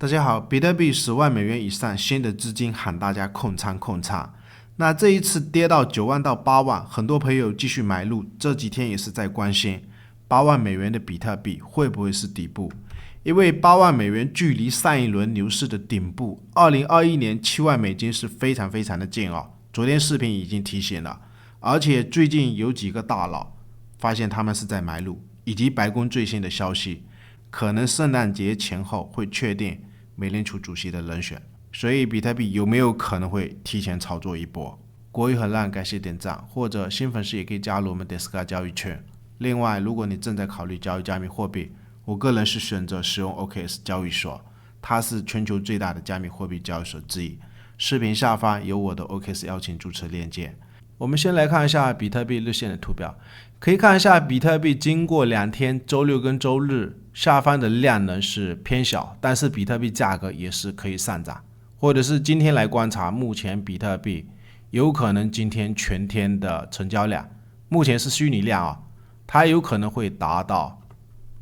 大家好，比特币10万美元以上，新的资金喊大家控仓控仓。那这一次跌到9万到8万，很多朋友继续买入，这几天也是在关心8万美元的比特币会不会是底部？因为8万美元距离上一轮牛市的顶部2021年7万美金是非常非常的近哦。昨天视频已经提醒了，而且最近有几个大佬发现他们是在买入，以及白宫最新的消息，可能圣诞节前后会确定美联储主席的人选，所以比特币有没有可能会提前炒作一波？国语很烂，感谢点赞，或者新粉丝也可以加入我们 Discord 交易圈。另外，如果你正在考虑交易加密货币，我个人是选择使用 OKX 交易所，它是全球最大的加密货币交易所之一。视频下方有我的 OKX 邀请注册链接。我们先来看一下比特币日线的图表，可以看一下比特币经过2天，周六跟周日下方的量能是偏小，但是比特币价格也是可以上涨，或者是今天来观察，目前比特币有可能今天全天的成交量，目前是虚拟量啊，它有可能会达到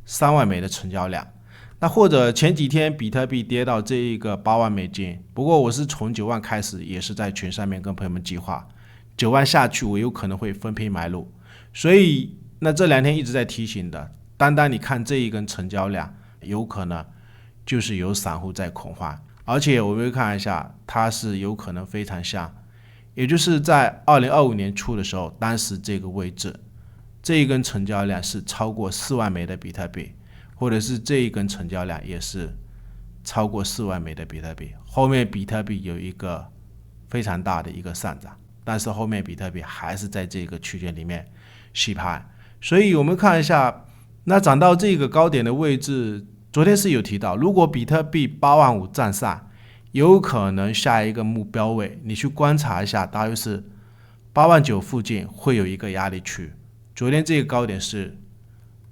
3万美的成交量。那或者前几天比特币跌到这一个8万美金，不过我是从9万开始，也是在群上面跟朋友们计划9万下去，我有可能会分批买入，所以那这2天一直在提醒的，单单你看这一根成交量，有可能就是有散户在恐慌，而且我们会看一下，它是有可能非常像，也就是在2025年初的时候，当时这个位置，这一根成交量是超过4万枚的比特币，或者是这一根成交量也是超过4万枚的比特币，后面比特币有一个非常大的一个上涨，但是后面比特币还是在这个区间里面洗盘，所以我们看一下，那涨到这个高点的位置，昨天是有提到，如果比特币8万5站上，有可能下一个目标位，你去观察一下，大约是8万9附近会有一个压力区。昨天这个高点是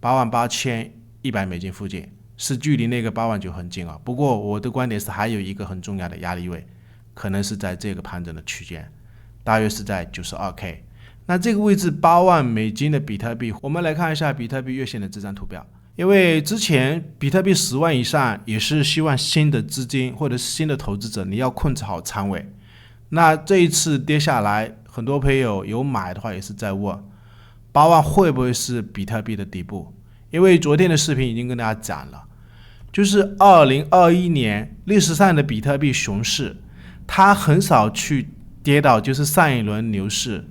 8万8100美金附近，是距离那个8万9很近啊。不过我的观点是，还有一个很重要的压力位，可能是在这个盘整的区间，大约是在 92K。那这个位置8万美金的比特币，我们来看一下比特币月线的这张图表。因为之前比特币10万以上，也是希望新的资金或者是新的投资者，你要控制好仓位。那这一次跌下来，很多朋友有买的话也是在问，8万会不会是比特币的底部？因为昨天的视频已经跟大家讲了，就是2021年历史上的比特币熊市，它很少去跌到就是上一轮牛市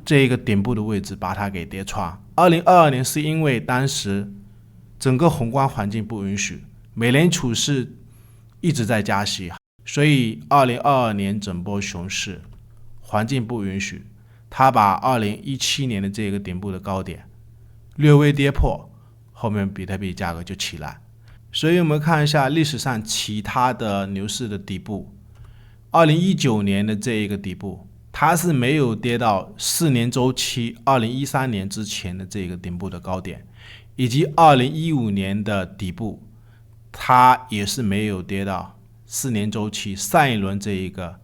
这一个顶部的位置把它给跌穿。2022年是因为当时整个宏观环境不允许，美联储是一直在加息，所以2022年整波熊市环境不允许，它把2017年的这个顶部的高点略微跌破，后面比特币价格就起来。所以我们看一下历史上其他的牛市的底部，2019年的这一个底部，它是没有跌到4年周期2013年之前的这个顶部的高点，以及2015年的底部，它也是没有跌到4年周期上一轮这一个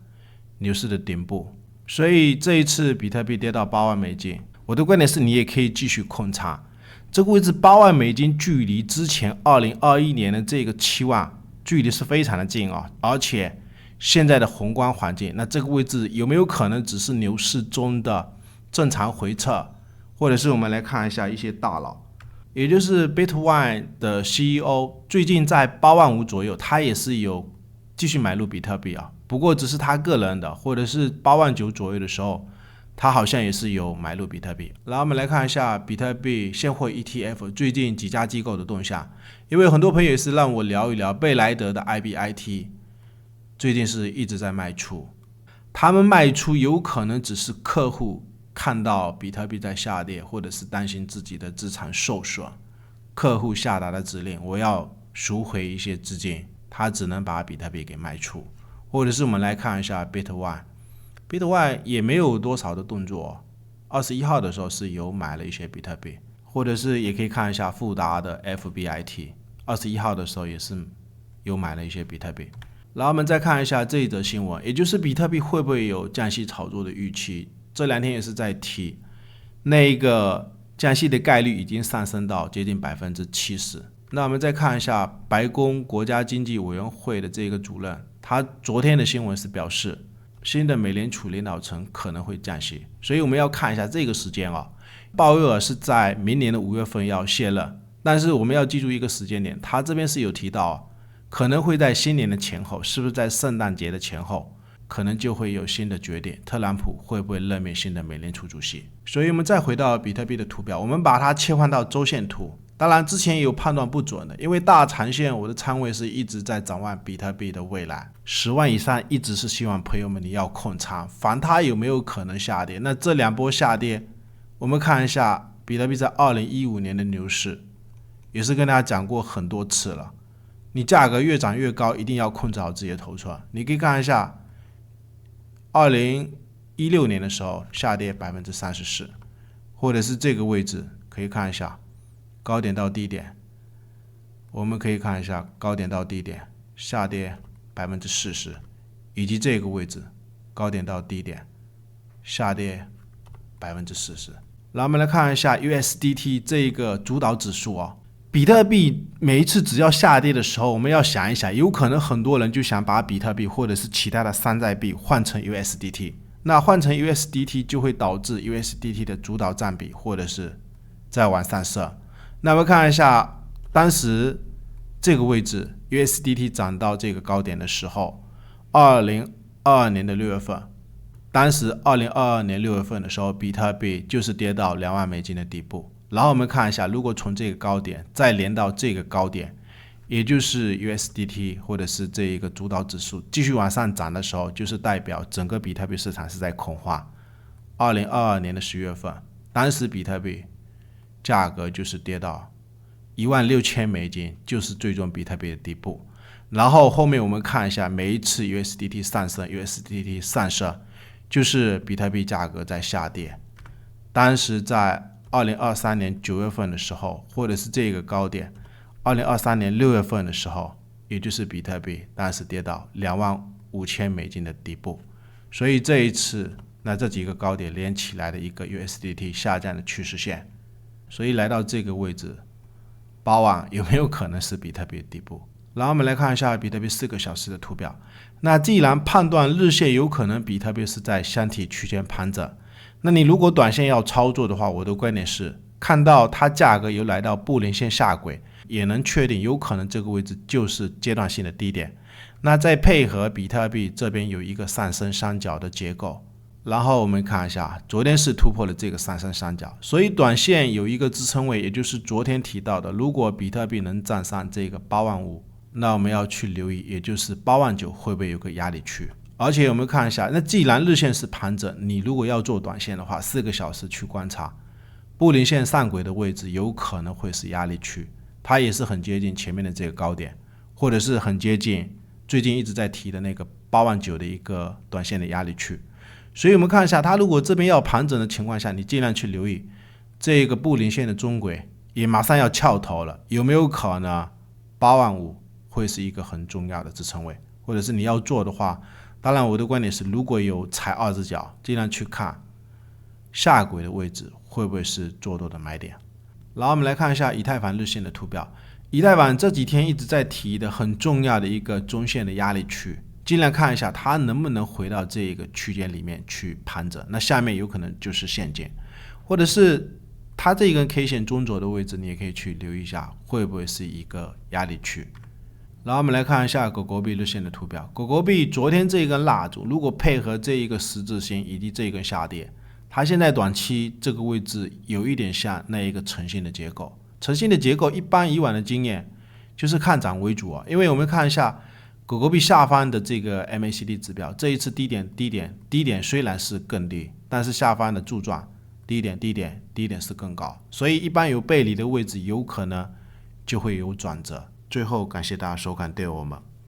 牛市的顶部。所以这一次比特币跌到8万美金，我的观点是你也可以继续控仓。这个位置8万美金距离之前2021年的这个7万距离是非常的近啊，而且现在的宏观环境，那这个位置有没有可能只是牛市中的正常回撤？或者是我们来看一下一些大佬，也就是 Bitone 的 CEO 最近在8万5左右，他也是有继续买入比特币啊，不过只是他个人的，或者是8万9左右的时候，他好像也是有买入比特币。然后我们来看一下比特币现货 ETF 最近几家机构的动向，因为很多朋友也是让我聊一聊贝莱德的 IBIT 最近是一直在卖出，他们卖出有可能只是客户看到比特币在下跌，或者是担心自己的资产受损，客户下达的指令我要赎回一些资金，他只能把比特币给卖出。或者是我们来看一下 Bitone 也没有多少的动作，21号的时候是有买了一些比特币，或者是也可以看一下富达的 FBIT 21号的时候也是有买了一些比特币。然后我们再看一下这一则新闻，也就是比特币会不会有降息炒作的预期，这2天也是在提那个降息的概率已经上升到接近70%，那我们再看一下白宫国家经济委员会的这个主任，他昨天的新闻是表示，新的美联储领导层可能会降息，所以我们要看一下这个时间啊。鲍威尔是在明年的5月份要卸任，但是我们要记住一个时间点，他这边是有提到，可能会在新年的前后，是不是在圣诞节的前后，可能就会有新的决定，特朗普会不会任命新的美联储主席。所以我们再回到比特币的图表，我们把它切换到周线图。当然之前也有判断不准的，因为大长线我的仓位是一直在展望比特币的未来，10万以上一直是希望朋友们你要控仓，凡它有没有可能下跌。那这2波下跌，我们看一下比特币在2015年的牛市，也是跟大家讲过很多次了，你价格越涨越高，一定要控制好自己的头寸。你可以看一下2016年的时候下跌 34%， 或者是这个位置可以看一下高点到低点，我们可以看一下高点到低点下跌 40%， 以及这个位置高点到低点下跌 40%。 然后我们来看一下 USDT 这一个主导指数啊，比特币每一次只要下跌的时候，我们要想一想，有可能很多人就想把比特币或者是其他的山寨币换成 USDT， 那换成 USDT 就会导致 USDT 的主导占比或者是再往上升。那我们看一下当时这个位置 USDT 涨到这个高点的时候，2022年的6月份，当时2022年6月份的时候，比特币就是跌到2万美金的底部。然后我们看一下，如果从这个高点再连到这个高点，也就是 USDT 或者是这一个主导指数继续往上涨的时候，就是代表整个比特币市场是在恐慌。2022年的10月份，当时比特币价格就是跌到16000美金，就是最终比特币的底部。然后后面我们看一下，每一次 USDT 上升 USDT 上升，就是比特币价格在下跌。当时在2023年9月份的时候，或者是这个高点2023年6月份的时候，也就是比特币当时跌到25000美金的底部。所以这一次那这几个高点连起来的一个 USDT 下降的趋势线，所以来到这个位置8万有没有可能是比特币的底部。然后我们来看一下比特币4个小时的图表，那既然判断日线有可能比特币是在箱体区间盘整，那你如果短线要操作的话，我的观点是看到它价格有来到布林线下轨，也能确定有可能这个位置就是阶段性的低点。那再配合比特币这边有一个上升三角的结构，然后我们看一下昨天是突破了这个上升三角，所以短线有一个支撑位，也就是昨天提到的，如果比特币能站上这个8万5，那我们要去留意，也就是8万9会不会有个压力区。而且我们看一下，那既然日线是盘整，你如果要做短线的话，4个小时去观察布林线上轨的位置有可能会是压力区，它也是很接近前面的这个高点，或者是很接近最近一直在提的那个8万9的一个短线的压力区。所以我们看一下，它如果这边要盘整的情况下，你尽量去留意这个布林线的中轨也马上要翘头了，有没有可能8万5会是一个很重要的支撑位，或者是你要做的话，当然我的观点是如果有踩二只脚，尽量去看下轨的位置会不会是做多的买点。然后我们来看一下以太坊日线的图表，以太坊这几天一直在提的很重要的一个中线的压力区，尽量看一下它能不能回到这一个区间里面去盘整，那下面有可能就是陷阱，或者是它这一根 K 线中轴的位置，你也可以去留意一下会不会是一个压力区。然后我们来看一下狗狗币日线的图表，狗狗币昨天这一根蜡烛如果配合这一个十字星以及这一根下跌，它现在短期这个位置有一点像那一个橙形的结构。橙形的结构一般以往的经验就是看涨为主啊，因为我们看一下狗狗币下方的这个 MACD 指标，这一次低点虽然是更低，但是下方的柱状低点是更高，所以一般有背离的位置有可能就会有转折。最后感谢大家收看，对我们